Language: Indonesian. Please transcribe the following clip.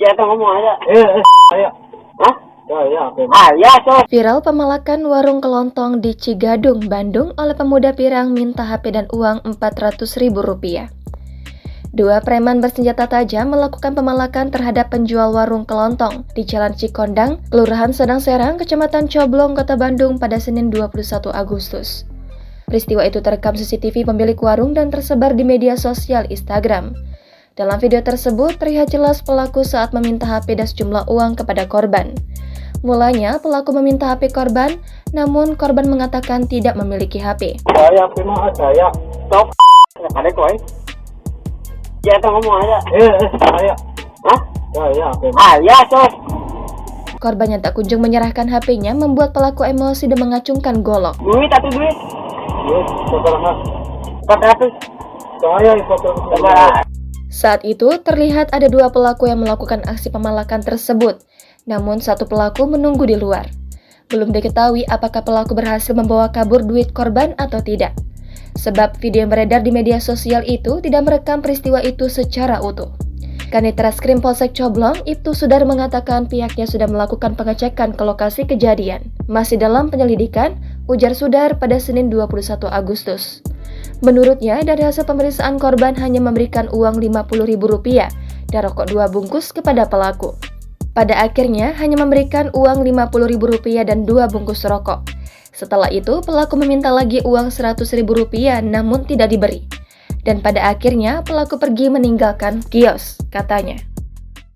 Ya, kita ngomong aja. Ayo. Hah? Ya, oke. Ya, so. Viral pemalakan warung kelontong di Cigadung, Bandung oleh pemuda pirang minta HP dan uang Rp400.000. Dua preman bersenjata tajam melakukan pemalakan terhadap penjual warung kelontong di Jalan Cikondang, Kelurahan Sedang Serang, Kecamatan Coblong, Kota Bandung pada Senin 21 Agustus. Peristiwa itu terekam CCTV pemilik warung dan tersebar di media sosial Instagram. Dalam video tersebut terlihat jelas pelaku saat meminta HP dan sejumlah uang kepada korban. Mulanya pelaku meminta HP korban, namun korban mengatakan tidak memiliki HP. Saya prima saya. Sok. Ada koi. Ya, kita ngomong aja. Ayo. Hah? Ya, oke. Ya, so. Korban yang tak kunjung menyerahkan HP-nya membuat pelaku emosi dan mengacungkan golok. Duit atau duit? Setelah 400. saya foto. Saat itu terlihat ada dua pelaku yang melakukan aksi pemalakan tersebut, namun satu pelaku menunggu di luar. Belum diketahui apakah pelaku berhasil membawa kabur duit korban atau tidak. Sebab video yang beredar di media sosial itu tidak merekam peristiwa itu secara utuh. Kanit Reskrim Polsek Coblong, Ibtu Sudar mengatakan pihaknya sudah melakukan pengecekan ke lokasi kejadian. Masih dalam penyelidikan, ujar Sudar pada Senin 21 Agustus. Menurutnya, dari hasil pemeriksaan korban hanya memberikan uang Rp50.000 dan rokok 2 bungkus kepada pelaku. Pada akhirnya, hanya memberikan uang Rp50.000 dan 2 bungkus rokok. Setelah itu, pelaku meminta lagi uang Rp100.000 namun tidak diberi. Dan pada akhirnya, pelaku pergi meninggalkan kios, katanya.